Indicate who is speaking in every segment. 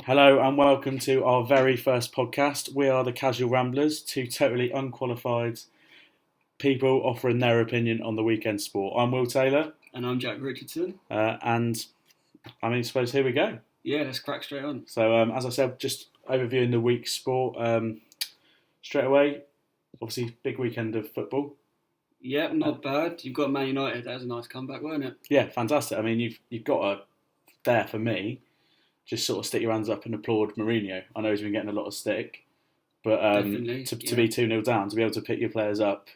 Speaker 1: Hello and welcome to our very first podcast. We are the Casual Ramblers, two totally unqualified people offering their opinion on the weekend sport. I'm Will Taylor.
Speaker 2: And I'm Jack Richardson.
Speaker 1: And I suppose here we go.
Speaker 2: Yeah, let's crack straight on.
Speaker 1: So, as I said, just overviewing the week's sport. Straight away, obviously, big weekend of football.
Speaker 2: Yeah, not bad. You've got Man United. That was a nice comeback, wasn't it?
Speaker 1: Yeah, fantastic. I mean, you've got to, there for me, just sort of stick your hands up and applaud Mourinho. I know he's been getting a lot of stick, but to be 2-0 down, to be able to pick your players up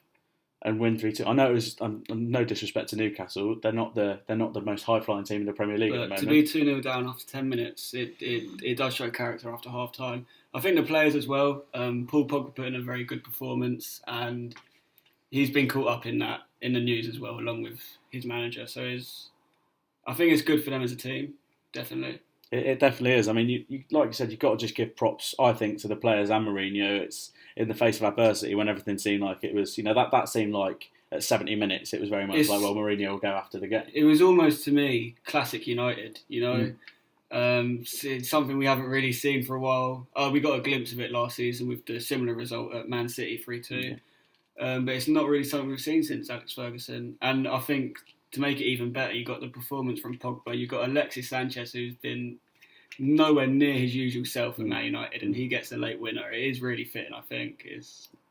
Speaker 1: and win 3-2. I know it was no disrespect to Newcastle. They're not the most high flying team in the Premier League at the moment.
Speaker 2: To be 2-0 down after 10 minutes, it does show character after half time. I think the players as well. Paul Pogba put in a very good performance, and he's been caught up in the news as well, along with his manager. So I think it's good for them as a team, definitely.
Speaker 1: It definitely is. I mean, you like you said, you've got to just give props, I think, to the players and Mourinho. It's in the face of adversity when everything seemed like it was, that seemed like at 70 minutes, it was very much like, well, Mourinho will go after the game.
Speaker 2: It was almost, to me, classic United, It's something we haven't really seen for a while. We got a glimpse of it last season with the similar result at Man City 3-2. But it's not really something we've seen since Alex Ferguson. And I think to make it even better, you got the performance from Pogba. You got Alexis Sanchez, who's been nowhere near his usual self at Man United, and he gets a late winner. It is really fitting, I think.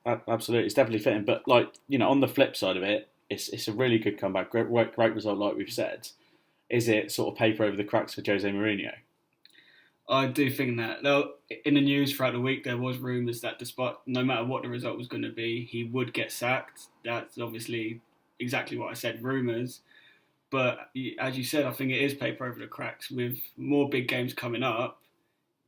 Speaker 1: Absolutely, it's definitely fitting. But on the flip side of it, it's a really good comeback. Great result, like we've said. Is it sort of paper over the cracks for Jose Mourinho?
Speaker 2: I do think that. Now, in the news throughout the week, there was rumours that despite no matter what the result was going to be, he would get sacked. That's obviously exactly what I said, rumours. But as you said, I think it is paper over the cracks. With more big games coming up,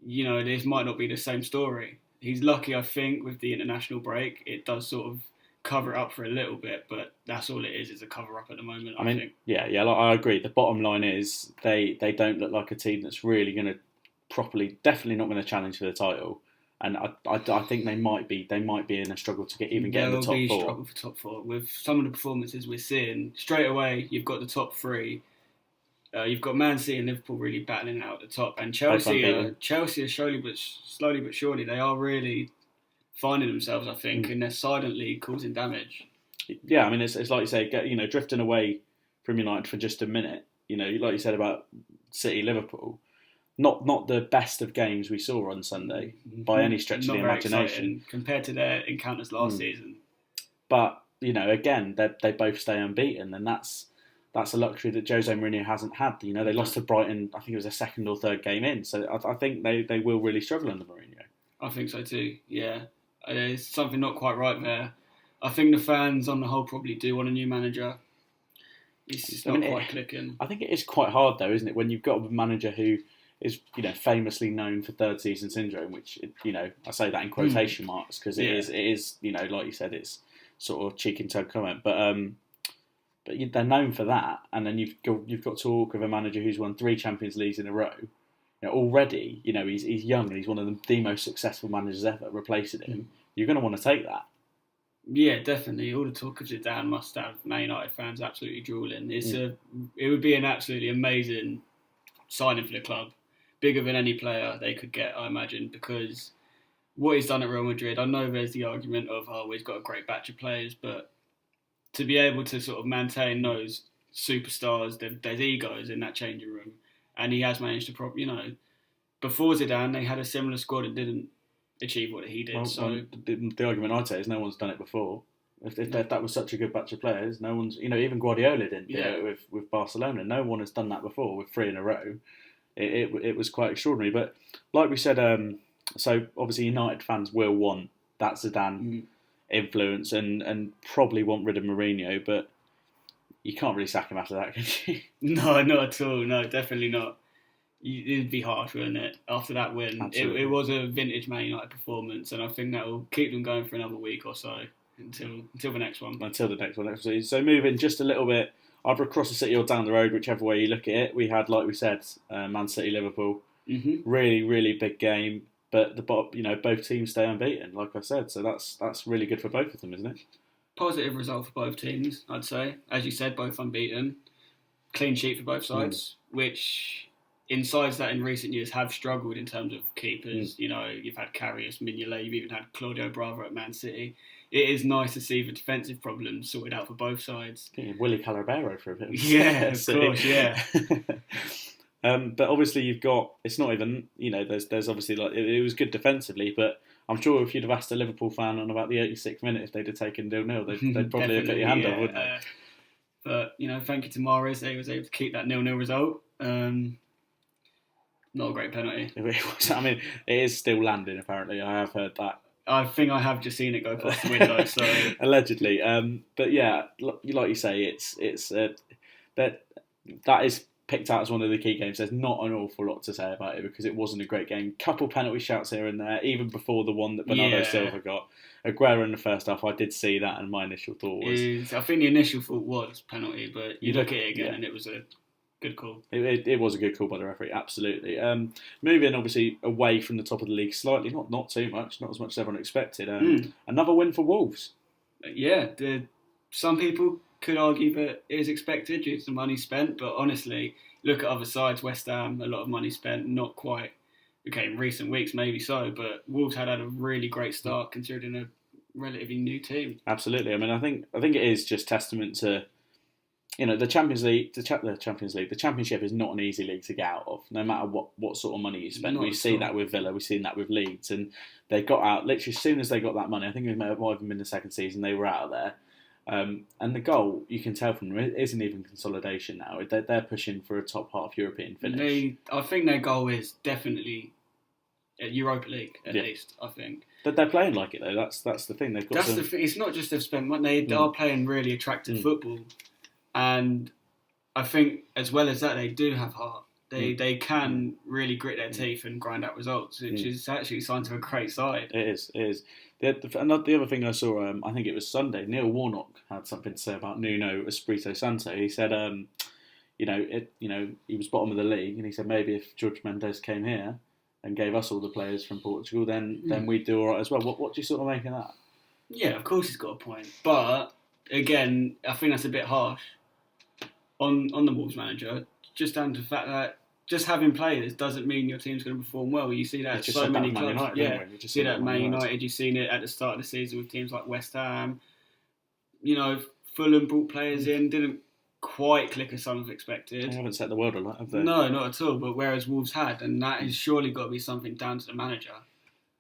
Speaker 2: this might not be the same story. He's lucky, I think, with the international break. It does sort of cover it up for a little bit, but that's all it is a cover-up at the moment, I think.
Speaker 1: Yeah, I agree. The bottom line is they don't look like a team that's really going to definitely not going to challenge for the title. And I think they might be in a struggle to get in the top four.
Speaker 2: They'll be struggle for top four. With some of the performances we're seeing, straight away you've got the top three. You've got Man City and Liverpool really battling out at the top, and Chelsea are slowly but surely they are really finding themselves, I think, and they're silently causing damage.
Speaker 1: Yeah, I mean it's like you say, drifting away from United for just a minute. Like you said about City, Liverpool. Not the best of games we saw on Sunday by any stretch of the imagination
Speaker 2: compared to their encounters last season.
Speaker 1: But again, they both stay unbeaten, and that's a luxury that Jose Mourinho hasn't had. They lost to Brighton. I think it was their second or third game in, so I think they will really struggle under Mourinho.
Speaker 2: I think so too. Yeah, there's something not quite right there. I think the fans on the whole probably do want a new manager. It's not quite clicking.
Speaker 1: I think it is quite hard though, isn't it, when you've got a manager who is famously known for third season syndrome, which I say that in quotation marks because it is like you said, it's sort of cheek and tongue comment, but they're known for that, and then you've got talk of a manager who's won 3 Champions Leagues in a row. Already, he's young and he's one of the most successful managers ever. Replacing him, you're going to want to take that.
Speaker 2: Yeah, definitely. All the talk of Zidane must have Man United fans absolutely drooling. It would be an absolutely amazing signing for the club. Bigger than any player they could get, I imagine, because what he's done at Real Madrid, I know there's the argument of, he's got a great batch of players, but to be able to sort of maintain those superstars, there's egos in that changing room, and he has managed to, before Zidane, they had a similar squad and didn't achieve what he did.
Speaker 1: The argument I'd say is no one's done it before. If that was such a good batch of players, no one's, even Guardiola didn't do it with Barcelona. No one has done that before with 3 in a row. It was quite extraordinary. But like we said, so obviously United fans will want that Zidane influence and probably want rid of Mourinho, but you can't really sack him after that, can you?
Speaker 2: No, not at all. No, definitely not. It'd be harsh, wouldn't it? After that win, it was a vintage Man United performance, and I think that will keep them going for another week or so until the next one.
Speaker 1: Until the next one. So moving just a little bit either across the city or down the road, whichever way you look at it. We had, like we said, Man City, Liverpool. Really, really big game. But both teams stay unbeaten, like I said. So that's really good for both of them, isn't it?
Speaker 2: Positive result for both teams, I'd say. As you said, both unbeaten. Clean sheet for both sides, which in sides that in recent years have struggled in terms of keepers, you know, you've had Karius, Mignolet, you've even had Claudio Bravo at Man City. It is nice to see the defensive problems sorted out for both sides.
Speaker 1: Willie Calabero for a bit.
Speaker 2: Yeah, of course, yeah.
Speaker 1: But obviously you've got, it's not even, you know, there's obviously, like, it was good defensively, but I'm sure if you'd have asked a Liverpool fan on about the 86th minute if they'd have taken 0-0, they'd probably have put your hand up, wouldn't they?
Speaker 2: But, you know, thank you to Mahrez, they was able to keep that 0-0 result. Not a great penalty.
Speaker 1: I mean, it is still landing, apparently. I have heard that.
Speaker 2: I think I have just seen it go past the window. So
Speaker 1: allegedly. But yeah, like you say, it's that is picked out as one of the key games. There's not an awful lot to say about it because it wasn't a great game. Couple penalty shouts here and there, even before the one that Bernardo Silva got. Aguero in the first half, I did see that, and my initial thought was...
Speaker 2: I think the initial thought was penalty, but you look at it again and it was a good call.
Speaker 1: It was a good call by the referee, absolutely. Moving, obviously, away from the top of the league slightly, not too much, not as much as everyone expected. Another win for Wolves.
Speaker 2: Yeah, some people could argue that it is expected due to the money spent, but honestly, look at other sides. West Ham, a lot of money spent, not quite. Okay, in recent weeks, maybe so, but Wolves had a really great start considering a relatively new team.
Speaker 1: Absolutely. I mean, I think it is just testament to, you know, the Champions League. The Championship is not an easy league to get out of, no matter what sort of money you spend. We see that with Villa, we've seen that with Leeds, and they got out literally as soon as they got that money. I think it might have even been the second season they were out of there. And the goal, you can tell from them, it isn't even consolidation now. They're pushing for a top half European finish.
Speaker 2: I think their goal is definitely Europa League, at least, I think.
Speaker 1: But they're playing like it, though. That's the thing. They've got
Speaker 2: the thing. It's not just they've spent money. They are playing really attractive football. And I think, as well as that, they do have heart. They can really grit their teeth and grind out results, which is actually a sign of a great side.
Speaker 1: It is. The other thing I saw, I think it was Sunday, Neil Warnock had something to say about Nuno Espirito Santo. He said, he was bottom of the league, and he said maybe if Jorge Mendes came here and gave us all the players from Portugal, then we'd do all right as well. What do you sort of make of that?
Speaker 2: Yeah, of course he's got a point. But, again, I think that's a bit harsh on the Wolves manager, just down to the fact that just having players doesn't mean your team's going to perform well. You see that at so many clubs. You see that at Man United. You've seen it at the start of the season with teams like West Ham. You know, Fulham brought players in, didn't quite click as some have expected.
Speaker 1: They haven't set the world alight, have they?
Speaker 2: No, not at all. But whereas Wolves had, and that has surely got to be something down to the manager.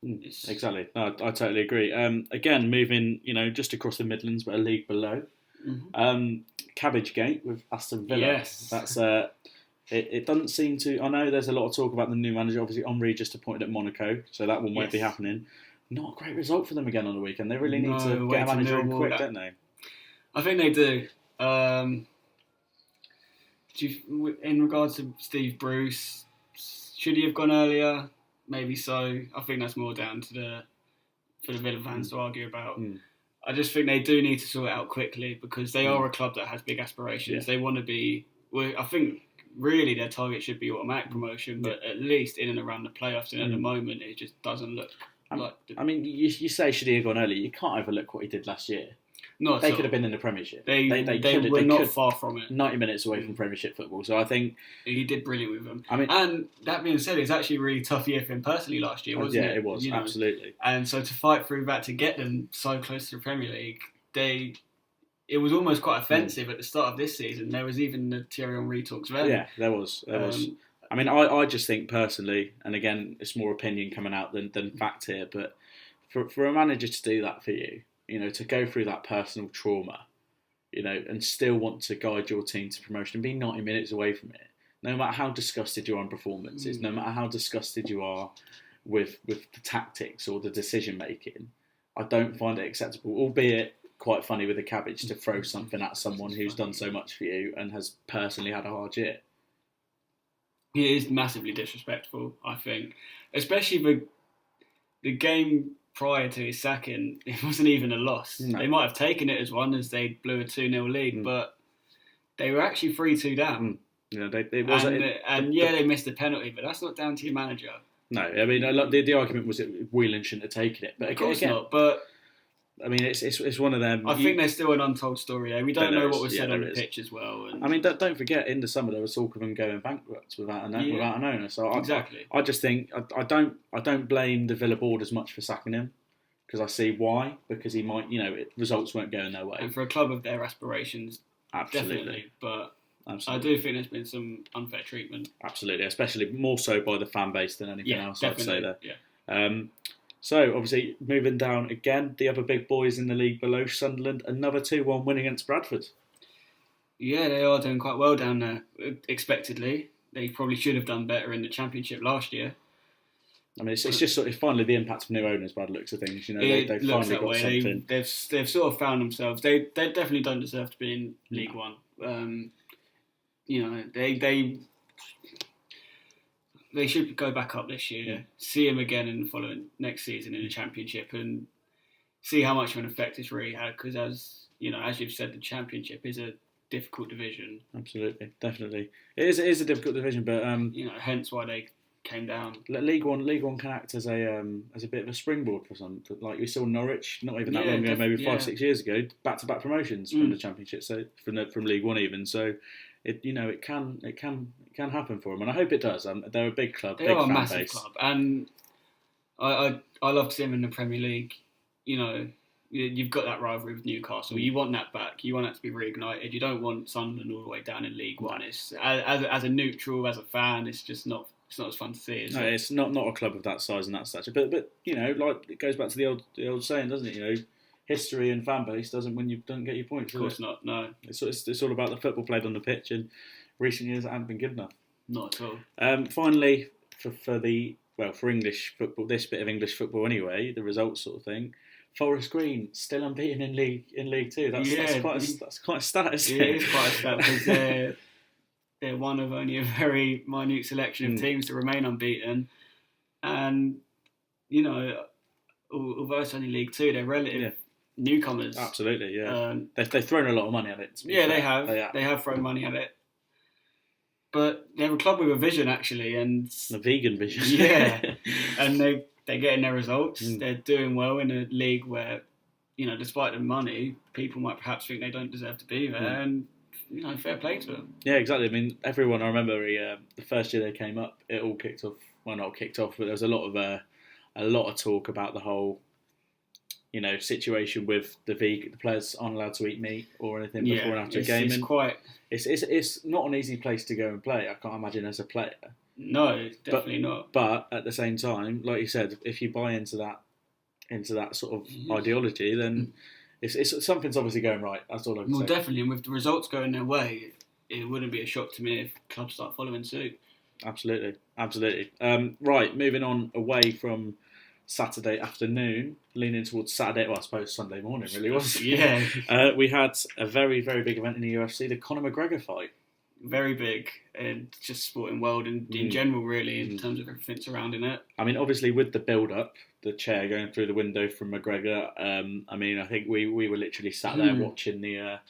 Speaker 1: Exactly. No, I totally agree. Again, moving, just across the Midlands, but a league below. Cabbage Gate with Aston Villa.
Speaker 2: Yes.
Speaker 1: That's it doesn't seem to... I know there's a lot of talk about the new manager. Obviously, Henry just appointed at Monaco, so that one won't be happening. Not a great result for them again on the weekend. They really need to get a manager in quick, don't they?
Speaker 2: I think they do. In regards to Steve Bruce, should he have gone earlier? Maybe so. I think that's more down to for the Villa fans to argue about. I just think they do need to sort it out quickly because they are a club that has big aspirations. They want to be... I think really their target should be automatic promotion, but at least in and around the playoffs. And at the moment, it just doesn't look like...
Speaker 1: you say should he have gone early? You can't overlook what he did last year. They could have been in the Premiership.
Speaker 2: They were not far from it.
Speaker 1: 90 minutes away from Premiership football. So I think...
Speaker 2: He did brilliant with them. And that being said, it's actually a really tough year for him personally last year, wasn't it?
Speaker 1: Yeah, it was, absolutely.
Speaker 2: And so to fight through that, to get them so close to the Premier League, it was almost quite offensive at the start of this season. There was even the Thierry Henry talks then.
Speaker 1: Yeah, there was. I just think personally, and again, it's more opinion coming out than fact here, but for a manager to do that for you, to go through that personal trauma, and still want to guide your team to promotion and be 90 minutes away from it, no matter how disgusted you are on performances, no matter how disgusted you are with the tactics or the decision making, I don't find it acceptable, albeit quite funny with a cabbage to throw something at someone who's done so much for you and has personally had a hard year.
Speaker 2: It is massively disrespectful, I think. Especially the game prior to his sacking, it wasn't even a loss. No. They might have taken it as one as they blew a 2-0 lead, but they were actually 3-2 down. They missed a penalty, but that's not down to your manager.
Speaker 1: No, the argument was that Whelan shouldn't have taken it. But
Speaker 2: of course not, but
Speaker 1: I mean, it's one of them.
Speaker 2: I think there's still an untold story there. We don't know what was said on the
Speaker 1: is.
Speaker 2: pitch as well. And
Speaker 1: I mean, don't forget, in the summer there was talk of them going bankrupt without an owner. So
Speaker 2: exactly.
Speaker 1: I just think I don't blame the Villa board as much for sacking him, because I see why. Because he might, results weren't going their way.
Speaker 2: And for a club of their aspirations,
Speaker 1: absolutely.
Speaker 2: Definitely. But
Speaker 1: absolutely.
Speaker 2: I do think there's been some unfair treatment.
Speaker 1: Absolutely, especially more so by the fan base than anything else.
Speaker 2: Definitely.
Speaker 1: I'd say there.
Speaker 2: Yeah.
Speaker 1: So, obviously, moving down again, the other big boys in the league below, Sunderland, another 2-1 win against Bradford.
Speaker 2: Yeah, they are doing quite well down there, expectedly. They probably should have done better in the Championship last year.
Speaker 1: I mean, it's just sort of finally the impact of new owners by the looks of things. They've finally got something.
Speaker 2: They've sort of found themselves. They definitely don't deserve to be in League One. They should go back up this year, see him again in the following next season in the Championship, and see how much of an effect it's really had. Because as you've said, the Championship is a difficult division.
Speaker 1: Absolutely, definitely, it is a difficult division, but
Speaker 2: hence why they came down.
Speaker 1: League One can act as a bit of a springboard for some. Like we saw Norwich, not even that long ago, maybe 5-6 years ago, back-to-back promotions from the Championship, so from League One even. So it can happen for them, and I hope it does. They're a big club,
Speaker 2: they
Speaker 1: big
Speaker 2: are a
Speaker 1: fan
Speaker 2: massive
Speaker 1: base.
Speaker 2: club, and I love to see them in the Premier League. You've got that rivalry with Newcastle. You want that back. You want that to be reignited. You don't want Sunderland all the way down in League One. It's as a neutral, as a fan, it's just not. It's not as fun to see.
Speaker 1: It's not a club of that size and that stature. But like it goes back to the old saying, doesn't it? History and fan base doesn't win you don't get your points.
Speaker 2: Of course not. No.
Speaker 1: It's all about the football played on the pitch, and recent years it hasn't been good enough.
Speaker 2: Not at all.
Speaker 1: Finally, for English football, this bit of English football anyway, the results sort of thing. Forest Green still unbeaten in League Two. That's quite a stat, isn't it?
Speaker 2: It is quite a stat because they're one of only a very minute selection of teams to remain unbeaten, and although it's only League Two, they're relative newcomers.
Speaker 1: Absolutely, yeah. They've thrown a lot of money at it.
Speaker 2: They have. They have thrown money at it. But they're a club with a vision, actually, and
Speaker 1: a vegan vision.
Speaker 2: Yeah, and they're getting their results. They're doing well in a league where, despite the money, people might perhaps think they don't deserve to be there, and fair play to them.
Speaker 1: Yeah, exactly. I mean, everyone. I remember the first year they came up, it all kicked off. Well, not kicked off, but there was a lot of talk about the whole, situation with the players aren't allowed to eat meat or anything before and after a game. It's not an easy place to go and play. I can't imagine as a player.
Speaker 2: No, definitely not.
Speaker 1: But at the same time, like you said, if you buy into that sort of ideology, then it's something's obviously going right. That's all I can say.
Speaker 2: Well, definitely, and with the results going their way, it wouldn't be a shock to me if clubs start following suit.
Speaker 1: Absolutely. Right, moving on away from Saturday afternoon, leaning towards Saturday. Well, I suppose Sunday morning really was.
Speaker 2: Yeah.
Speaker 1: We had a very, very big event in the UFC, the Conor McGregor fight.
Speaker 2: Very big, and just sporting world in general, really, in terms of everything surrounding it.
Speaker 1: I mean, obviously, with the build-up, the chair going through the window from McGregor. I think we were literally sat there watching the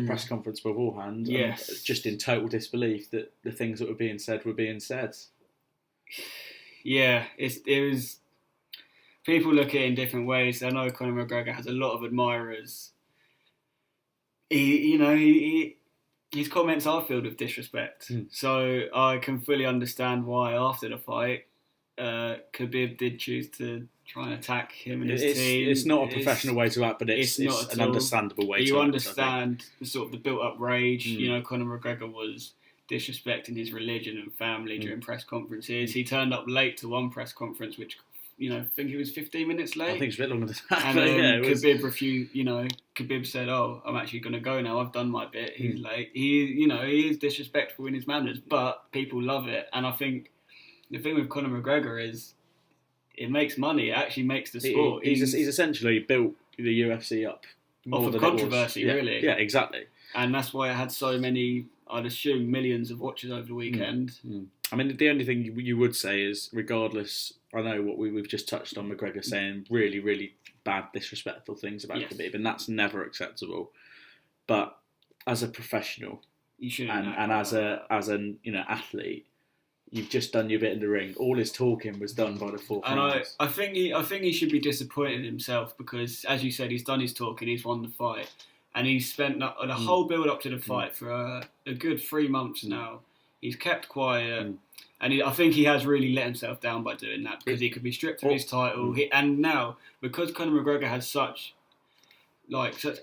Speaker 1: press conference beforehand.
Speaker 2: Yes.
Speaker 1: Just in total disbelief that the things that were being said were being said.
Speaker 2: Yeah, it was. People look at it in different ways. I know Conor McGregor has a lot of admirers. His comments are filled with disrespect. So I can fully understand why after the fight, Khabib did choose to try and attack him and his team.
Speaker 1: It's not a professional way to act, but it's an understandable way to act.
Speaker 2: You understand the built-up rage. Conor McGregor was disrespecting his religion and family during press conferences. He turned up late to one press conference, which I think he was 15 minutes late.
Speaker 1: I think it's a bit longer than that.
Speaker 2: And Khabib refused. Khabib said, "Oh, I'm actually going to go now. I've done my bit." He's late. He is disrespectful in his manners, but people love it. And I think the thing with Conor McGregor is it makes money. It actually makes the sport.
Speaker 1: He's essentially built the UFC up
Speaker 2: off of controversy, really.
Speaker 1: Yeah, exactly.
Speaker 2: And that's why it had so many. I'd assume millions of watches over the weekend.
Speaker 1: I mean, the only thing you would say is, regardless, I know what we've just touched on, McGregor saying really, really bad, disrespectful things about Khabib, and that's never acceptable. But as a professional,
Speaker 2: you shouldn't.
Speaker 1: And as an athlete, you've just done your bit in the ring. All his talking was done by the fourth round.
Speaker 2: And I think he should be disappointed in himself because, as you said, he's done his talking, he's won the fight, and he's spent the whole build up to the fight for a good 3 months now. He's kept quiet, and I think he has really let himself down by doing that because he could be stripped of his title. And now, because Conor McGregor has such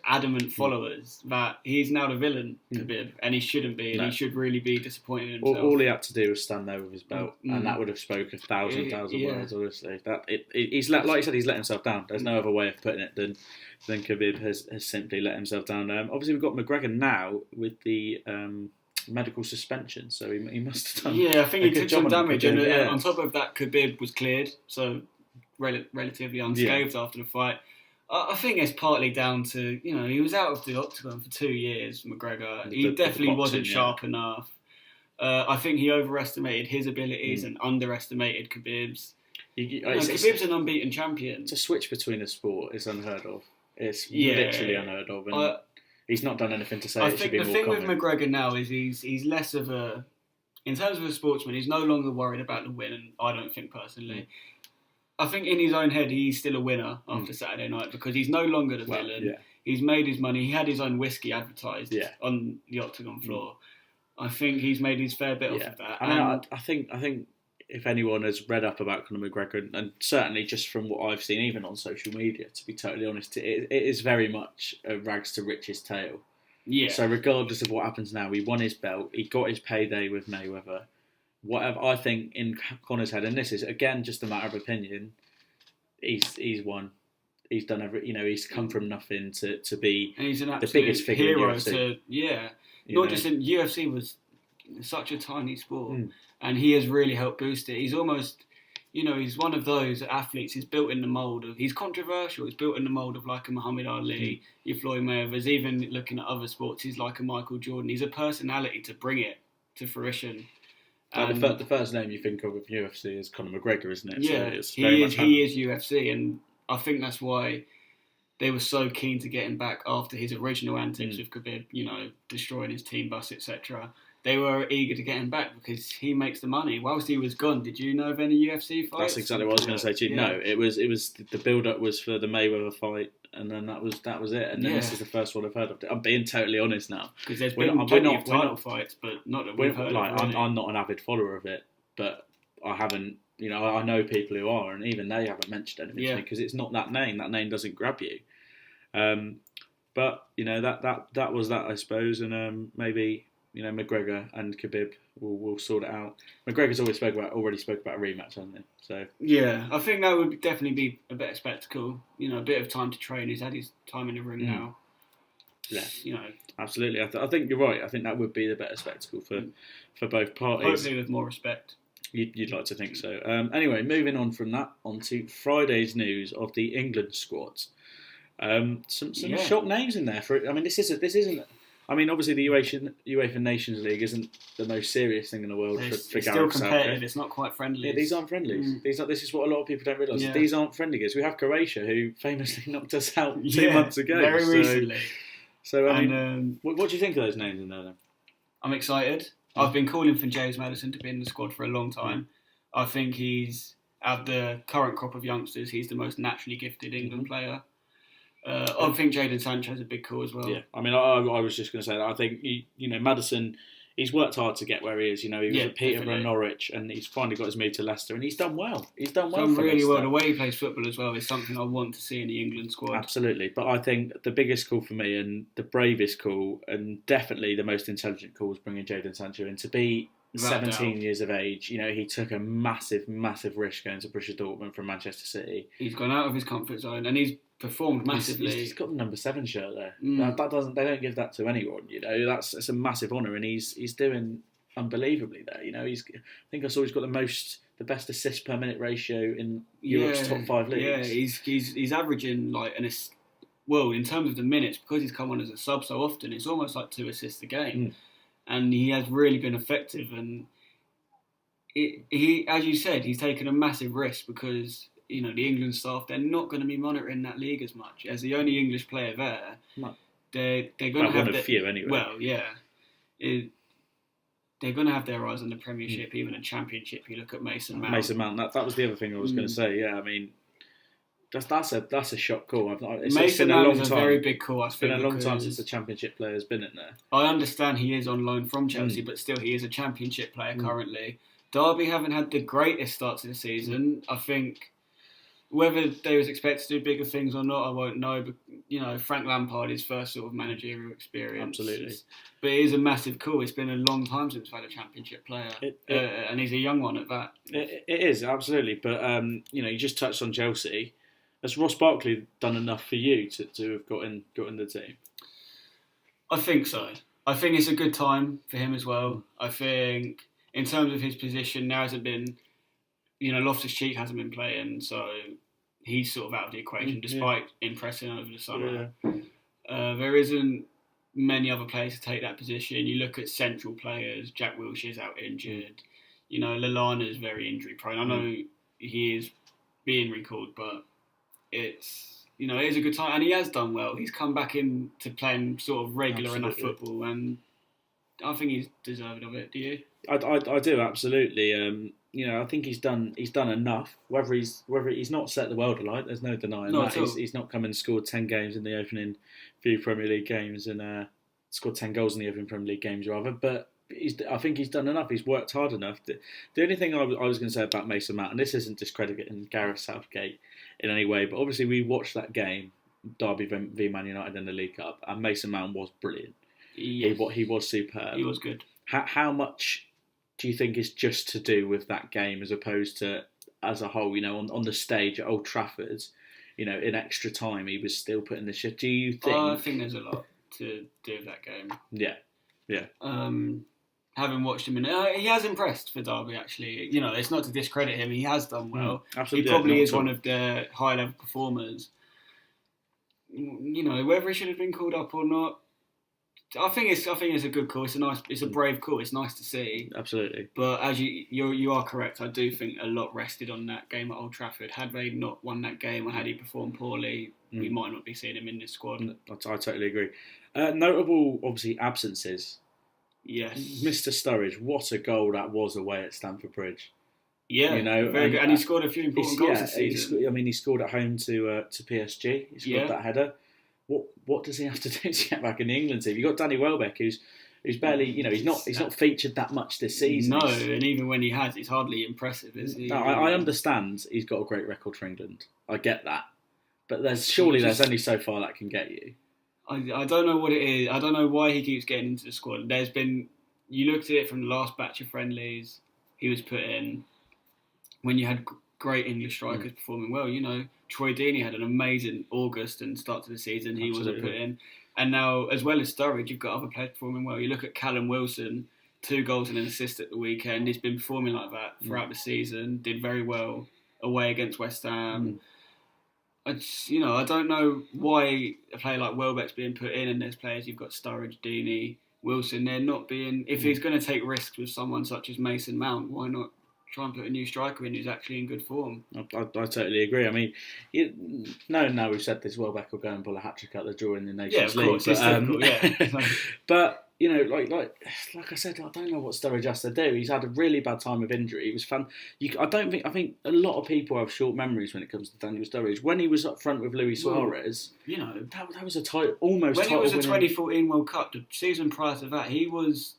Speaker 2: adamant followers that he's now the villain, Khabib, and he shouldn't be, and he should really be disappointed in himself.
Speaker 1: All he had to do was stand there with his belt, and that would have spoke 1,000 words. Honestly, he's like you said, he's let himself down. There's no other way of putting it than Khabib has simply let himself down. Obviously, we've got McGregor now with the medical suspension, so he must have done.
Speaker 2: Yeah, I think he took some damage, and on top of that, Khabib was cleared, so relatively unscathed after the fight. I think it's partly down to, he was out of the octagon for 2 years, McGregor. He definitely wasn't sharp enough. I think he overestimated his abilities and underestimated Khabib's. Khabib's an unbeaten champion.
Speaker 1: To switch between a sport is unheard of. It's literally unheard of. And he's not done anything to say it should be more common. I think the thing with McGregor
Speaker 2: now is he's less of a... In terms of a sportsman, he's no longer worried about the win, and I don't think personally. I think in his own head, he's still a winner after Saturday night because he's no longer the villain. Yeah. He's made his money. He had his own whiskey advertised on the octagon floor. I think he's made his fair bit off of that.
Speaker 1: I think if anyone has read up about Conor McGregor, and certainly just from what I've seen, even on social media, to be totally honest, it is very much a rags to riches tale. Yeah. So regardless of what happens now, he won his belt. He got his payday with Mayweather. Whatever, I think in Conor's head, and this is again just a matter of opinion, he's won. He's done he's come from nothing to be
Speaker 2: and he's an
Speaker 1: the biggest figure
Speaker 2: hero
Speaker 1: in UFC.
Speaker 2: Just in UFC was such a tiny sport, and he has really helped boost it. He's almost, he's one of those athletes. He's built in the mold of. He's controversial. He's built in the mold of like a Muhammad Ali, your Floyd Mayweather's. Even looking at other sports, he's like a Michael Jordan. He's a personality to bring it to fruition.
Speaker 1: The first name you think of UFC is Conor McGregor, isn't it?
Speaker 2: Yeah,
Speaker 1: so
Speaker 2: he is UFC, and I think that's why they were so keen to get him back after his original antics with Khabib, destroying his team bus, etc. They were eager to get him back because he makes the money. Whilst he was gone, did you know of any UFC fights?
Speaker 1: That's exactly what I was going to say to you. Yeah. No, it was the build-up was for the Mayweather fight, and then that was it. And then this is the first one I've heard of. I'm being totally honest now
Speaker 2: because there's been plenty of title fights, but not that we've heard of.
Speaker 1: I'm not an avid follower of it, but I haven't. I know people who are, and even they haven't mentioned anything to me because it's not that name. That name doesn't grab you. But that was that, I suppose, and maybe. McGregor and Khabib will sort it out. McGregor's already spoke about a rematch, hasn't he? So
Speaker 2: yeah, I think that would definitely be a better spectacle. A bit of time to train. He's had his time in the ring now.
Speaker 1: Yeah, absolutely. I think you're right. I think that would be the better spectacle for both parties.
Speaker 2: Hopefully with more respect.
Speaker 1: You'd like to think so. Anyway, moving on from that, onto Friday's news of the England squads. Some shock names in there. This isn't. Obviously the UEFA Nations League isn't the most serious thing in the world for
Speaker 2: It's
Speaker 1: Gareth
Speaker 2: still competitive.
Speaker 1: Southgate.
Speaker 2: It's not quite friendly.
Speaker 1: Yeah, these aren't friendlies. This is what a lot of people don't realise. Yeah. These aren't friendlies. We have Croatia, who famously knocked us out 2 months ago.
Speaker 2: Very recently.
Speaker 1: So, what do you think of those names in there then?
Speaker 2: I'm excited. I've been calling for James Maddison to be in the squad for a long time. I think he's, out of the current crop of youngsters, he's the most naturally gifted England player. I think Jadon Sancho's a big call as well. Yeah,
Speaker 1: I was just going to say that. I think Maddison, he's worked hard to get where he is. He was at Peterborough and Norwich, and he's finally got his move to Leicester, and he's done well. He's done
Speaker 2: really well. The way he plays football as well is something I want to see in the England squad.
Speaker 1: Absolutely, but I think the biggest call for me, and the bravest call, and definitely the most intelligent call, is bringing Jadon Sancho in. To be 17 years of age, he took a massive, massive risk going to Borussia Dortmund from Manchester City.
Speaker 2: He's gone out of his comfort zone, and he's performed massively.
Speaker 1: He's got the number 7 shirt there. They don't give that to anyone. That's a massive honour, and he's doing unbelievably there. I think I saw he's got the best assists per minute ratio in Europe's top 5 leagues.
Speaker 2: Yeah, he's averaging in terms of the minutes, because he's come on as a sub so often, it's almost like 2 assists a game. And he has really been effective, and he, as you said, he's taken a massive risk because the England staff, they're not going to be monitoring that league as much. As the only English player there, they're going to have
Speaker 1: a few anyway.
Speaker 2: Well, yeah, they're they're going to have their eyes on the Premiership, even a Championship. You look at Mason Mount.
Speaker 1: Mason Mount. That was the other thing I was going to say. Yeah, I mean, that's a shock call.
Speaker 2: Mason Mount is a very big call.
Speaker 1: It's been a long time since the Championship player has been in there.
Speaker 2: I understand he is on loan from Chelsea, but still he is a Championship player currently. Derby haven't had the greatest start to the season. I think whether they was expected to do bigger things or not, I won't know. But Frank Lampard, his first sort of managerial experience. Absolutely. But it is a massive call. It's been a long time since we've had a Championship player, and he's a young one at that.
Speaker 1: It is absolutely. But you just touched on Chelsea. Has Ross Barkley done enough for you to have got in the team?
Speaker 2: I think so. I think it's a good time for him as well. I think in terms of his position, there hasn't been, Loftus-Cheek hasn't been playing, so he's sort of out of the equation, despite impressing over the summer. Yeah. There isn't many other players to take that position. You look at central players, Jack Wilshere's out injured. Lallana's very injury prone. I know he is being recalled, but it is a good time, and he has done well. He's come back into playing sort of regular enough football, and I think he's deserved of it. Do you?
Speaker 1: I do absolutely. I think he's done enough. Whether he's not set the world alight, there's no denying that. He's not come and scored 10 games in the opening few Premier League games and scored 10 goals in the opening Premier League games rather. But I think he's done enough. He's worked hard enough. The only thing I was going to say about Mason Mount, and this isn't discrediting Gareth Southgate in any way, but obviously we watched that game, Derby v Man United in the League Cup, and Mason Mount was brilliant. Yes. He was superb.
Speaker 2: He was good.
Speaker 1: How much do you think is just to do with that game as opposed to as a whole? On the stage at Old Trafford, in extra time he was still putting the shit. Do you think?
Speaker 2: I think there's a lot to do with that game.
Speaker 1: Yeah.
Speaker 2: Having watched him, he has impressed for Derby. Actually, it's not to discredit him. He has done well.
Speaker 1: Absolutely,
Speaker 2: he probably is one of the high level performers. Whether he should have been called up or not, I think it's a good call. It's a brave call. It's nice to see.
Speaker 1: Absolutely.
Speaker 2: But as you are correct, I do think a lot rested on that game at Old Trafford. Had they not won that game or had he performed poorly, we might not be seeing him in this squad.
Speaker 1: I totally agree. Notable, obviously, absences.
Speaker 2: Yes.
Speaker 1: Mr. Sturridge, what a goal that was away at Stamford Bridge.
Speaker 2: Yeah, very good. And he scored a few important goals this season.
Speaker 1: He scored at home to PSG. He scored that header. What does he have to do to get back in the England team? You've got Danny Welbeck, who's barely, he's not featured that much this season.
Speaker 2: No, and even when he has, it's hardly impressive, is he?
Speaker 1: No, I understand he's got a great record for England. I get that. But there's only so far that can get you.
Speaker 2: I don't know what it is. I don't know why he keeps getting into the squad. You looked at it from the last batch of friendlies he was put in when you had great English strikers performing well. Troy Deeney had an amazing August and start to the season. He wasn't put in. And now, as well as Sturridge, you've got other players performing well. You look at Callum Wilson, 2 goals and an assist at the weekend. He's been performing like that throughout the season. Did very well away against West Ham. I don't know why a player like Welbeck's being put in, and there's players you've got Sturridge, Deeney, Wilson. They're not being. If he's going to take risks with someone such as Mason Mount, why not try and put a new striker in who's actually in good form?
Speaker 1: I totally agree. I mean, now we've said this, Welbeck will go and pull a hat trick out the draw in the Nations League.
Speaker 2: Course, it's difficult,
Speaker 1: but like I said, I don't know what Sturridge has to do. He's had a really bad time of injury. It was fun. I think a lot of people have short memories when it comes to Daniel Sturridge. When he was up front with Luis Suarez, that was a title, almost.
Speaker 2: When it was a 2014 World Cup, the season prior to that, he was,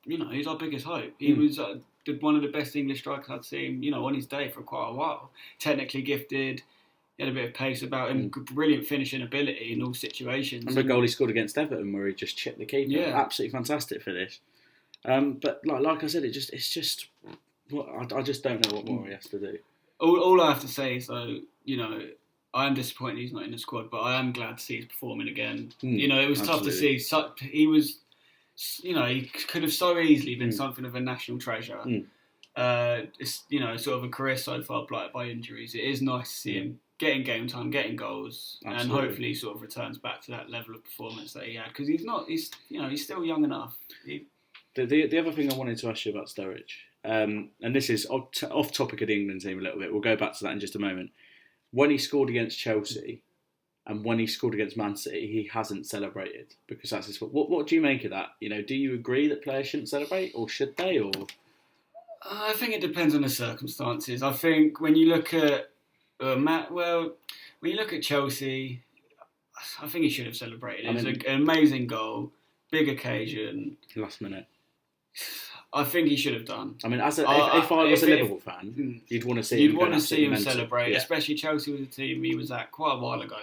Speaker 2: he's our biggest hope. He was one of the best English strikers I'd seen, on his day for quite a while. Technically gifted. He had a bit of pace about him, brilliant finishing ability in all situations.
Speaker 1: And the goal he scored against Everton where he just chipped the keeper. Yeah. Absolutely fantastic finish. But like I said, I just don't know what more he has to do.
Speaker 2: All I have to say is, though, I am disappointed he's not in the squad, but I am glad to see he's performing again. It was tough to see. He was, he could have so easily been something of a national treasure. It's, sort of a career so far blighted by injuries. It is nice to see him getting game time, getting goals, and hopefully sort of returns back to that level of performance that he had, because he's still young enough.
Speaker 1: The other thing I wanted to ask you about Sturridge, and this is off topic of the England team a little bit, we'll go back to that in just a moment. When he scored against Chelsea, And when he scored against Man City, he hasn't celebrated because that's his fault. What do you make of that? Do you agree that players shouldn't celebrate, or should they? Or
Speaker 2: I think it depends on the circumstances. I think when you look at when you look at Chelsea, I think he should have celebrated. It was an amazing goal, big occasion,
Speaker 1: last minute.
Speaker 2: I think he should have done.
Speaker 1: I mean, if I was a Liverpool fan, you'd want to see him
Speaker 2: celebrate, especially Chelsea was a team he was at quite a while ago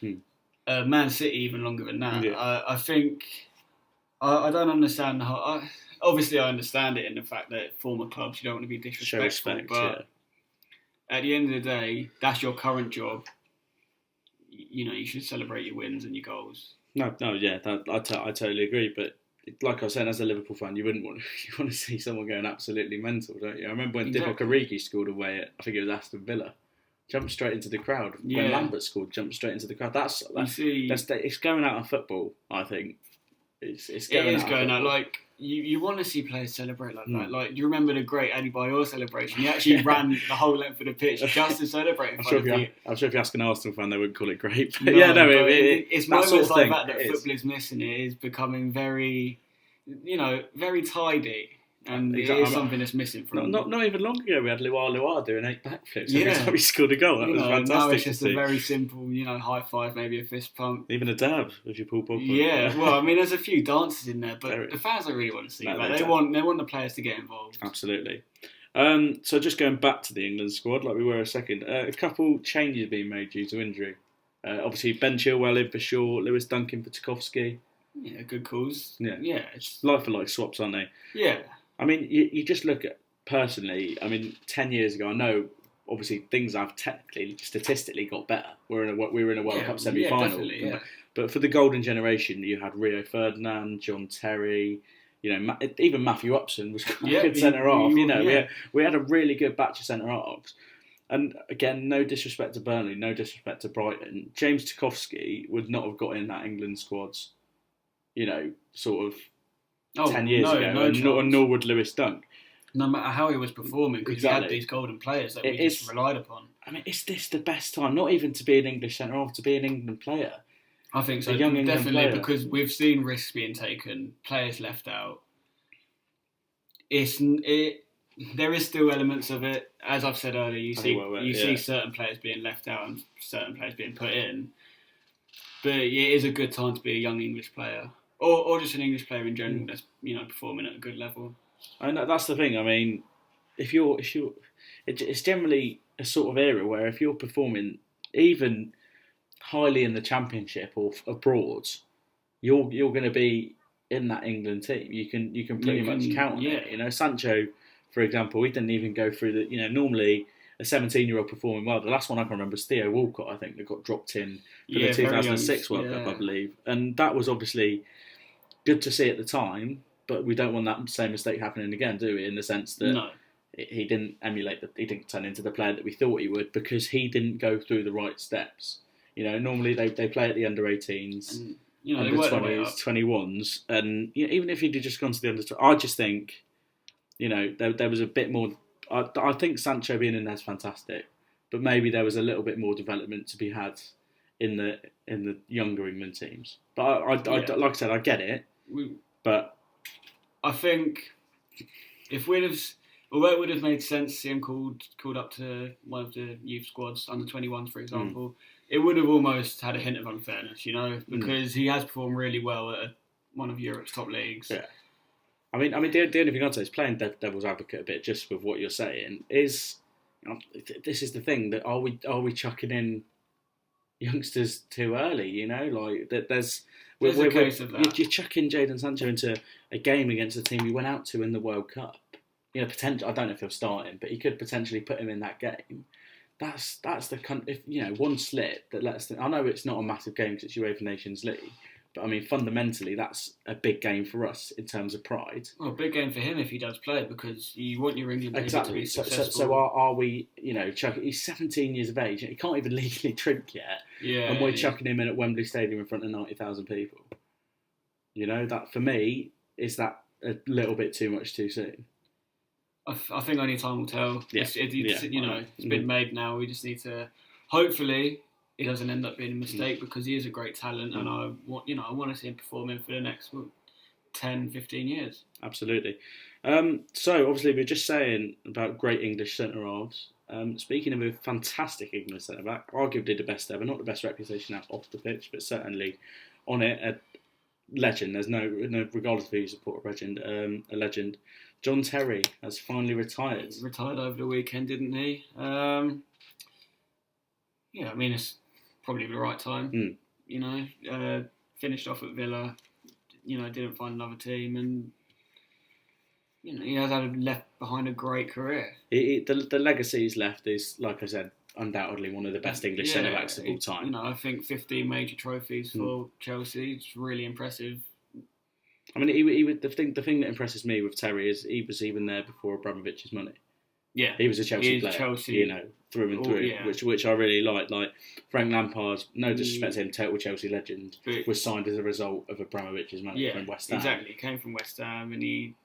Speaker 2: now. Man City even longer than that. Yeah. I think I don't understand how. Obviously, I understand it in the fact that former clubs you don't want to be disrespectful,
Speaker 1: respect,
Speaker 2: but at the end of the day, that's your current job. You should celebrate your wins and your goals.
Speaker 1: No, yeah, I totally agree, but. Like I said, as a Liverpool fan, you want to see someone going absolutely mental, don't you? I remember when Divock Origi scored away at, I think it was Aston Villa, jumped straight into the crowd. Yeah. When Lambert scored, jumped straight into the crowd. It's going out of football. I think it's going out.
Speaker 2: Like you want to see players celebrate like that. Like, do you remember the great Adebayor celebration? He actually ran the whole length of the pitch just to celebrate.
Speaker 1: I'm sure if you ask an Arsenal fan, they wouldn't call it great. But
Speaker 2: it's moments sort of like that football is missing. It is becoming very, very tidy. And it is something that's missing from...
Speaker 1: Not even long ago, we had Luar doing 8 backflips every time he scored a goal. That was fantastic.
Speaker 2: Now it's just a very simple, high five, maybe a fist pump.
Speaker 1: Even a dab, if you pull Pogba.
Speaker 2: Yeah, well, I mean, there's a few dances in there, but the fans don't really want to see that. They want the players to get involved.
Speaker 1: Absolutely. So just going back to the England squad, like we were a second, a couple changes being made due to injury. Obviously, Ben Chilwell in for Shaw, Lewis Duncan for Tarkowski.
Speaker 2: Yeah, good calls.
Speaker 1: Yeah. It's like swaps, aren't they?
Speaker 2: Yeah.
Speaker 1: I mean, you just look at, personally, 10 years ago, I know, obviously, things have statistically got better. We were in a World Cup semi-final.
Speaker 2: Yeah.
Speaker 1: But for the golden generation, you had Rio Ferdinand, John Terry, even Matthew Upson was quite a good centre-half. We had a really good batch of centre-halves. And again, no disrespect to Burnley, no disrespect to Brighton. James Tarkowski would not have got in that England squad's, sort of 10 years ago, nor would Lewis Dunk.
Speaker 2: No matter how he was performing, because he had these golden players that we just relied upon.
Speaker 1: I mean, is this the best time? Not even to be an English centre-half, to be an England player.
Speaker 2: I think so, definitely, because we've seen risks being taken, players left out. There is still elements of it. As I've said earlier, you see certain players being left out and certain players being put in. But it is a good time to be a young English player. Or just an English player in general that's performing at a good level.
Speaker 1: And that's the thing. I mean, it's generally a sort of era where if you're performing even highly in the Championship or abroad, you're going to be in that England team. You can pretty much count on it. Sancho, for example, he didn't even go through the. Normally, a 17-year-old performing well. The last one I can remember is Theo Walcott. I think that got dropped in for the 2006 World Cup, I believe, and that was obviously good to see at the time, but we don't want that same mistake happening again, do we? In the sense that he didn't he didn't turn into the player that we thought he would because he didn't go through the right steps. Normally they play at the under 18s, under 20s, 21s, and even if he'd just gone to the under 20s, I just think, there was a bit more. I think Sancho being in there is fantastic, but maybe there was a little bit more development to be had in the younger England teams. But like I said, I get it. But
Speaker 2: I think although it would have made sense to see him called up to one of the youth squads, under 21s, for example, it would have almost had a hint of unfairness, because he has performed really well at one of Europe's top leagues.
Speaker 1: Yeah. I mean, the only thing I'd say is playing devil's advocate a bit, just with what you're saying, is this is the thing that are we chucking in youngsters too early? There's a case of that. You're chucking Jadon Sancho into a game against a team he went out to in the World Cup. Potentially, I don't know if he'll start him, but he could potentially put him in that game. That's the one slip that lets them. I know it's not a massive game because it's UEFA Nations League, but I mean fundamentally that's a big game for us in terms of pride.
Speaker 2: Well, a big game for him if he does play, because you want your England baby to be successful.
Speaker 1: So are we? Chucking? He's 17 years of age. He can't even legally drink yet.
Speaker 2: Yeah,
Speaker 1: and we're chucking him in at Wembley Stadium in front of 90,000 people. That for me is that a little bit too much too soon.
Speaker 2: I think only time will tell.
Speaker 1: Yeah.
Speaker 2: It's been made now. We just need to hopefully it doesn't end up being a mistake because he is a great talent, and I want to see him performing for the next 10, 15 years.
Speaker 1: Absolutely. So obviously we're just saying about great English centre halves. Speaking of a fantastic English centre back, arguably the best ever, not the best reputation out off the pitch, but certainly on it, a legend. There's no regardless of who you support, a legend. John Terry has finally retired.
Speaker 2: He retired over the weekend, didn't he? Yeah, I mean, it's probably the right time. Finished off at Villa, didn't find another team, and he has left behind a great career.
Speaker 1: The legacy he's left is, like I said, undoubtedly one of the best English centre backs of all time.
Speaker 2: I think 15 major trophies for Chelsea. It's really impressive. I
Speaker 1: mean, the thing that impresses me with Terry is he was even there before Abramovich's money.
Speaker 2: Yeah,
Speaker 1: he was a Chelsea player, through and through, which I really like. Like Frank Lampard, no disrespect to him, total Chelsea legend, was signed as a result of Abramovich's money from West Ham.
Speaker 2: Exactly, he came from West Ham, and he.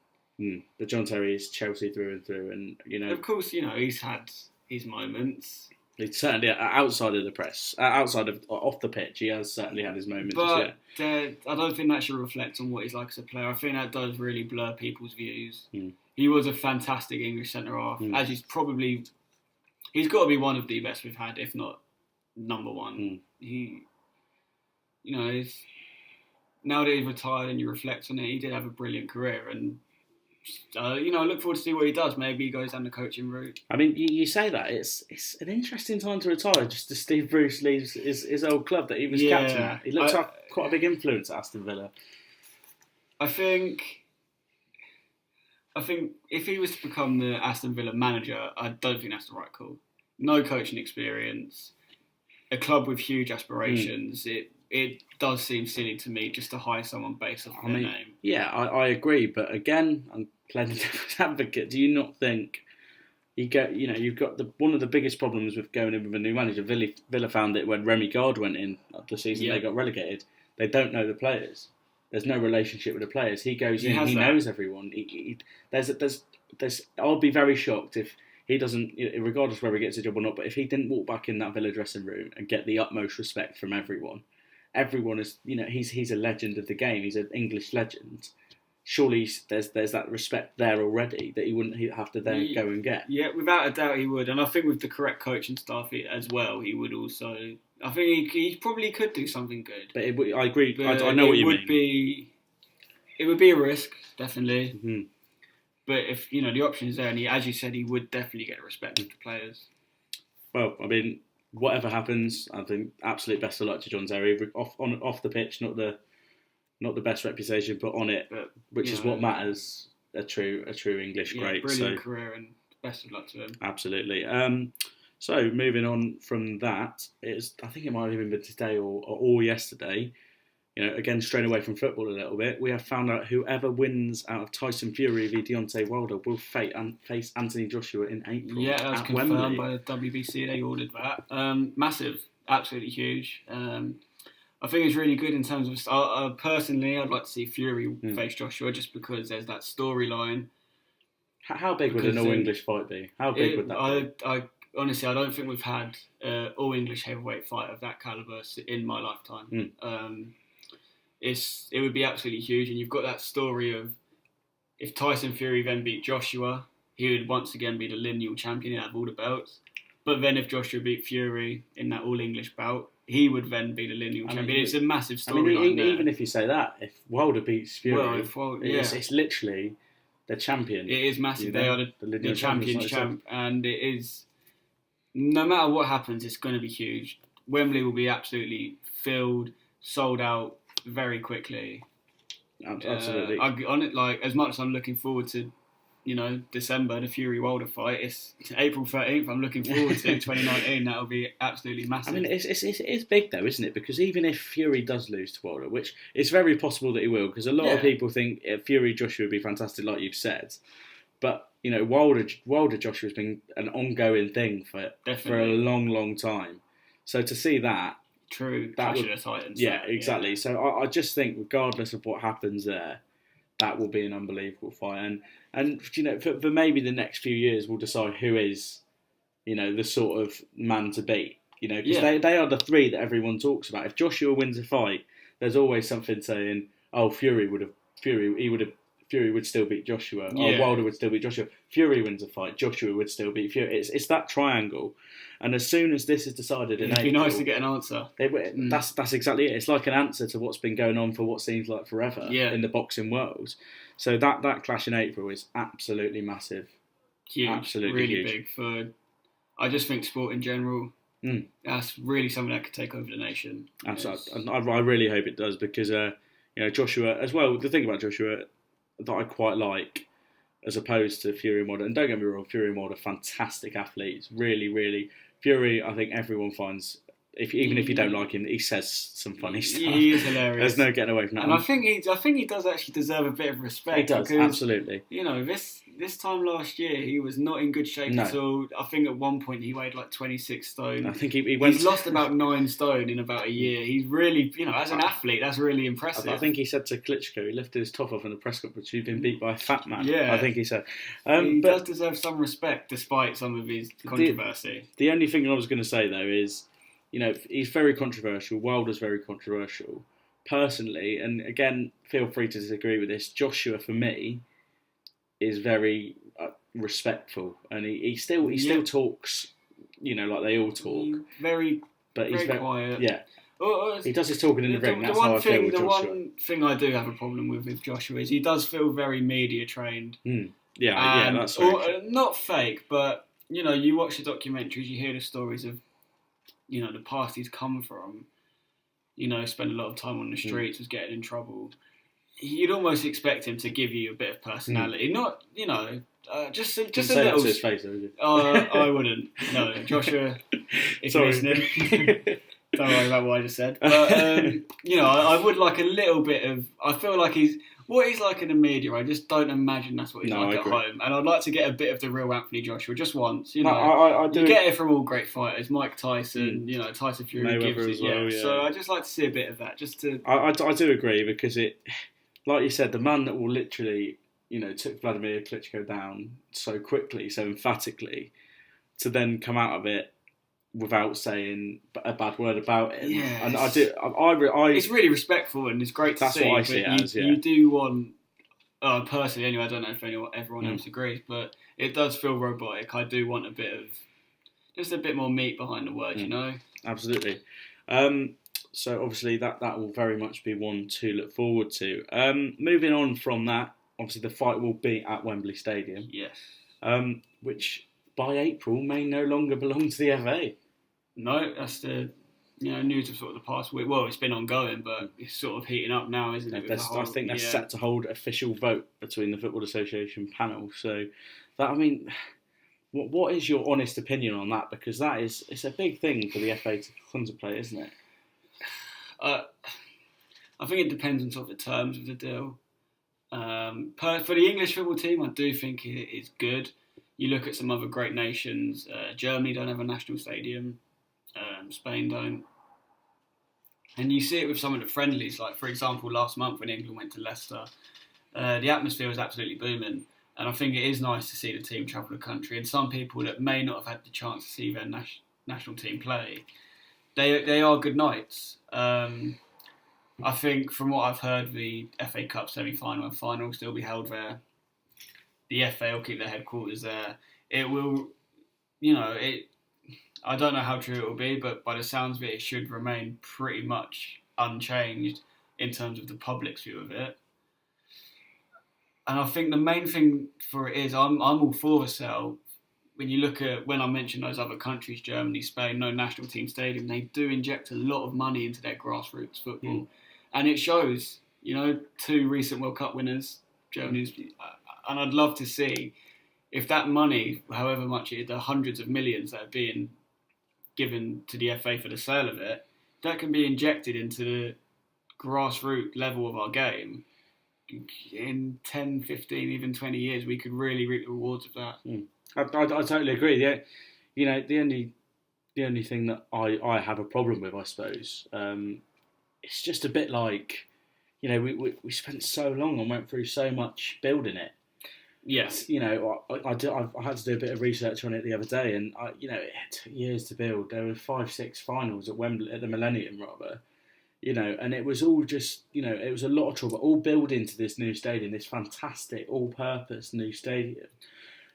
Speaker 1: But John Terry is Chelsea through and through, and
Speaker 2: of course, he's had his moments.
Speaker 1: He's certainly outside of the press, outside of off the pitch, he has certainly had his moments.
Speaker 2: But I don't think that should reflect on what he's like as a player. I think that does really blur people's views. He was a fantastic English centre half, as he's got to be one of the best we've had, if not number one. He, now that he's retired and you reflect on it, he did have a brilliant career, and. I look forward to see what he does. Maybe he goes down the coaching route.
Speaker 1: I mean, you say that it's an interesting time to retire. Just as Steve Bruce leaves his old club that he was captain at. He looks like quite a big influence at Aston Villa.
Speaker 2: I think if he was to become the Aston Villa manager, I don't think that's the right call. No coaching experience, a club with huge aspirations. It does seem silly to me just to hire someone based off their name.
Speaker 1: Yeah, I agree, but again, I'm playing the devil's advocate. Do you not think you've got one of the biggest problems with going in with a new manager? Villa found it when Remy Gard went in the season they got relegated. They don't know the players. There's no relationship with the players. He goes in, he knows everyone. I'll be very shocked if he doesn't, regardless of whether he gets a job or not. But if he didn't walk back in that Villa dressing room and get the utmost respect from everyone. Everyone is, he's a legend of the game. He's an English legend. Surely there's that respect there already that he wouldn't have to then go and get.
Speaker 2: Yeah, without a doubt he would. And I think with the correct coaching staff as well, he would also. I think he probably could do something good.
Speaker 1: But I agree. I know what you mean.
Speaker 2: It would be a risk, definitely. Mm-hmm. But if the option is there, and as you said, he would definitely get respect with the players.
Speaker 1: Well, I mean. Whatever happens, I think absolute best of luck to John Terry. Off the pitch, not the best reputation, but on it, which is what matters. A true English great.
Speaker 2: Brilliant career, and best of luck to him.
Speaker 1: Absolutely. So moving on from that, I think it might have even been today or yesterday. Again, straying away from football a little bit, we have found out whoever wins out of Tyson Fury v Deontay Wilder will face Anthony Joshua in April.
Speaker 2: Yeah, that was confirmed by the WBC. They ordered that. Massive, absolutely huge. I think it's really good in terms of. Personally, I'd like to see Fury face Joshua just because there's that storyline.
Speaker 1: How big would an all-English fight be? How big would that be?
Speaker 2: Honestly, I don't think we've had an all-English heavyweight fight of that calibre in my lifetime. It would be absolutely huge, and you've got that story of if Tyson Fury then beat Joshua, he would once again be the lineal champion out of all the belts. But then if Joshua beat Fury in that all-English bout, he would then be the lineal champion. It's a massive storyline.
Speaker 1: Even if you say that, if Wilder beats Fury, it's literally the champion.
Speaker 2: It is massive. They are the champion champ, and it is. No matter what happens, it's going to be huge. Wembley will be absolutely filled, sold out. Very quickly.
Speaker 1: Absolutely.
Speaker 2: As much as I'm looking forward to, December, the Fury Wilder fight, it's April 13th. I'm looking forward to 2019. That'll be absolutely massive.
Speaker 1: I mean, it's big though, isn't it? Because even if Fury does lose to Wilder, which it's very possible that he will, because a lot of people think Fury Joshua would be fantastic, like you've said. But Wilder Joshua has been an ongoing thing for a long time. So to see that.
Speaker 2: True, Clash of the Titans.
Speaker 1: Yeah, exactly. Yeah. So I just think, regardless of what happens there, that will be an unbelievable fight. And for maybe the next few years, we'll decide who is, the sort of man to beat. You know, because they are the three that everyone talks about. If Joshua wins a fight, there's always something saying, "Oh, Fury would still beat Joshua.
Speaker 2: Yeah.
Speaker 1: Or Wilder would still beat Joshua. Fury wins a fight, Joshua would still beat Fury." It's that triangle. And as soon as this is decided in April,
Speaker 2: it'd be nice to get an answer.
Speaker 1: That's exactly it. It's like an answer to what's been going on for what seems like forever in the boxing world. So that clash in April is absolutely massive.
Speaker 2: Huge.
Speaker 1: Absolutely
Speaker 2: really
Speaker 1: huge.
Speaker 2: big. I just think sport in general, that's really something that could take over the nation.
Speaker 1: Absolutely. I really hope it does because, Joshua, as well, the thing about Joshua that I quite like, as opposed to Fury and Wilder, and don't get me wrong, Fury and Wilder, fantastic athletes, really, really. Fury, I think everyone finds, even if you don't like him, he says some funny stuff.
Speaker 2: He is hilarious.
Speaker 1: There's no getting away from that.
Speaker 2: And I think he does actually deserve a bit of respect.
Speaker 1: He does,
Speaker 2: because,
Speaker 1: absolutely.
Speaker 2: You know, this time last year, he was not in good shape at all. I think at one point he weighed like 26 stone.
Speaker 1: I think he's
Speaker 2: lost about 9 stone in about a year. He's really, as an athlete, that's really impressive.
Speaker 1: I think he said to Klitschko, he lifted his top off in the press conference, "You've been beat by a fat man."
Speaker 2: Yeah.
Speaker 1: I think he said.
Speaker 2: He does deserve some respect despite some of his controversy.
Speaker 1: The only thing I was going to say, though, is, he's very controversial. Wilder's very controversial. Personally, and again, feel free to disagree with this, Joshua, for me, is very respectful, and he still talks, like they all talk.
Speaker 2: But he's very quiet.
Speaker 1: Yeah. He does his talking in the ring. That's how I feel with Joshua.
Speaker 2: The one thing I do have a problem with Joshua is he does feel very media trained.
Speaker 1: Yeah, that's very true.
Speaker 2: Not fake, but you watch the documentaries, you hear the stories of the past he's come from. Spent a lot of time on the streets, was getting in trouble. You'd almost expect him to give you a bit of personality, not just a little.
Speaker 1: Say that to his face, though, would you?
Speaker 2: I wouldn't. No, Joshua, if you're listening, don't worry about what I just said. But I would like a little bit of. I feel like what he's like in the media. I just don't imagine that's what he's like at home. And I'd like to get a bit of the real Anthony Joshua just once.
Speaker 1: I do.
Speaker 2: You get it from all great fighters, Mike Tyson, Tyson Fury,
Speaker 1: Mayweather
Speaker 2: gives
Speaker 1: as well. Yeah.
Speaker 2: So I just like to see a bit of that, just to.
Speaker 1: I do agree because it, like you said, the man that will literally, took Vladimir Klitschko down so quickly, so emphatically, to then come out of it without saying a bad word about it.
Speaker 2: Yeah,
Speaker 1: and
Speaker 2: it's really respectful and it's great to see.
Speaker 1: That's what I see it as. Yeah.
Speaker 2: You do want, personally, anyway. I don't know if everyone else agrees, but it does feel robotic. I do want a bit more meat behind the word.
Speaker 1: Absolutely. So obviously that will very much be one to look forward to. Moving on from that, obviously the fight will be at Wembley Stadium.
Speaker 2: Yes.
Speaker 1: Which by April may no longer belong to the FA.
Speaker 2: No, that's the news of sort of the past week. Well, it's been ongoing, but it's sort of heating up now, isn't it?
Speaker 1: I think they're set to hold official vote between the Football Association panel. So that, what is your honest opinion on that? Because it's a big thing for the FA to contemplate, isn't it?
Speaker 2: I think it depends on sort of the terms of the deal. For the English football team, I do think it is good. You look at some other great nations. Germany don't have a national stadium. Spain don't. And you see it with some of the friendlies. Like, for example, last month when England went to Leicester, the atmosphere was absolutely booming. And I think it is nice to see the team travel the country. And some people that may not have had the chance to see their national team play, they are good nights. I think from what I've heard, the FA Cup semi-final and final will still be held there. The FA will keep their headquarters there. It will, I don't know how true it will be, but by the sounds of it, it should remain pretty much unchanged in terms of the public's view of it. And I think the main thing for it is I'm all for the sale. When you look at, when I mentioned those other countries, Germany, Spain, no national team stadium, they do inject a lot of money into their grassroots football. And it shows, 2 recent World Cup winners, Germany's, and I'd love to see if that money, however much it is, the hundreds of millions that are being given to the FA for the sale of it, that can be injected into the grassroots level of our game. In 10, 15, even 20 years, we could really reap the rewards of that.
Speaker 1: I totally agree. The only thing that I have a problem with, I suppose, it's just a bit like, we spent so long and went through so much building it.
Speaker 2: Yes.
Speaker 1: You know, I had to do a bit of research on it the other day, and you know, it took years to build. There were 5-6 finals at Wembley, at the Millennium rather. You know, and it was all just, you know, it was a lot of trouble, all building to this new stadium, this fantastic all-purpose new stadium.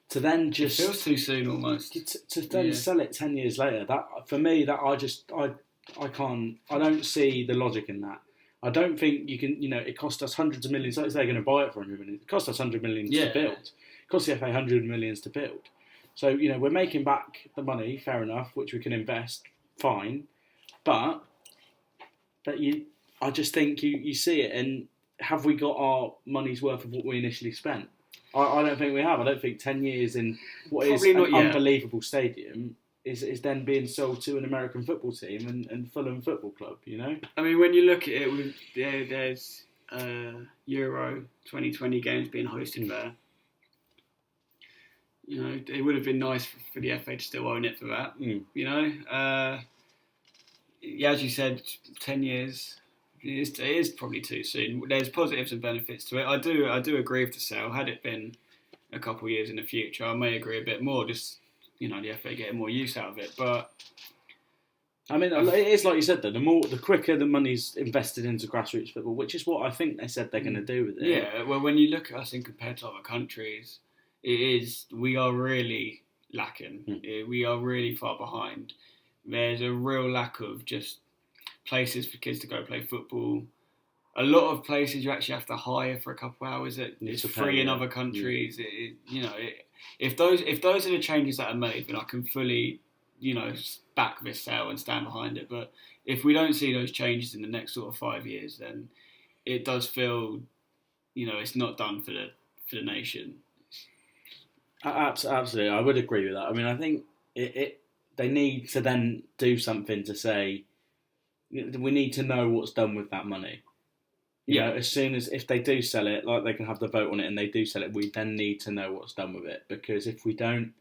Speaker 1: To then just...
Speaker 2: It feels too soon almost.
Speaker 1: To then sell it 10 years later, that, for me, that I can't, I don't see the logic in that. I don't think you can, you know, it cost us hundreds of millions, like they're going to buy it for 100 million. It cost us 100 million to build. It cost the FA 100 millions to build. So, you know, we're making back the money, fair enough, which we can invest, fine. But I just think you see it, and have we got our money's worth of what we initially spent? I don't think we have. I don't think 10 years in what probably is an unbelievable stadium is then being sold to an American football team and Fulham Football Club, you know?
Speaker 2: I mean, when you look at it, there's Euro 2020 games being hosted there. You know, it would have been nice for the FA to still own it for that, you know? As you said, 10 years, it is probably too soon. There's positives and benefits to it. I do agree with the sale. Had it been a couple of years in the future, I may agree a bit more, just, you know, the FA getting more use out of it. But
Speaker 1: I mean, it is like you said, though, the quicker the money's invested into grassroots football, which is what I think they said they're going to do with it.
Speaker 2: Yeah, well, when you look at us and compared to other countries, we are really lacking. We are really far behind. There's a real lack of just places for kids to go play football. A lot of places you actually have to hire for a couple of hours. It's free in other countries. You know, if those are the changes that are made, then I can fully, you know, back this sale and stand behind it. But if we don't see those changes in the next sort of 5 years, then it does feel, you know, it's not done for the nation.
Speaker 1: Absolutely, I would agree with that. I mean, I think they need to then do something to say, we need to know what's done with that money. You know, as soon as, if they do sell it, like they can have the vote on it and they do sell it, we then need to know what's done with it. Because if we don't,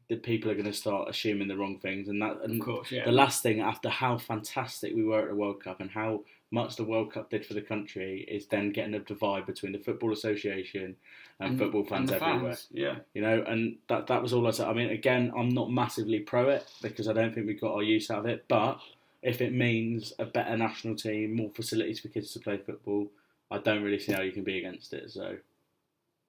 Speaker 1: the people are going to start assuming the wrong things. And of course, the last thing, after how fantastic we were at the World Cup and how much the World Cup did for the country, is then getting a divide between the Football Association and football fans everywhere.
Speaker 2: Yeah.
Speaker 1: You know, and that was all I said. I mean, again, I'm not massively pro it because I don't think we got our use out of it. But if it means a better national team, more facilities for kids to play football, I don't really see how you can be against it. So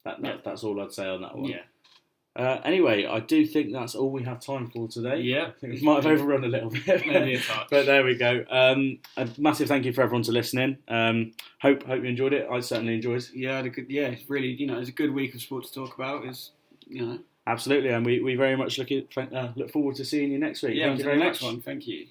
Speaker 1: that's all I'd say on that one.
Speaker 2: Yeah.
Speaker 1: Anyway, I do think that's all we have time for today.
Speaker 2: Yeah.
Speaker 1: I think we might have overrun a little bit.
Speaker 2: Maybe a touch.
Speaker 1: But there we go. A massive thank you for everyone to listening. Hope you enjoyed it. I certainly enjoyed it.
Speaker 2: Yeah, it's really, you know, it's a good week of sport to talk about. It's, you know.
Speaker 1: Absolutely, and we very much look forward to seeing you next week.
Speaker 2: Yeah,
Speaker 1: thank you very
Speaker 2: much.
Speaker 1: Next one.
Speaker 2: Thank you.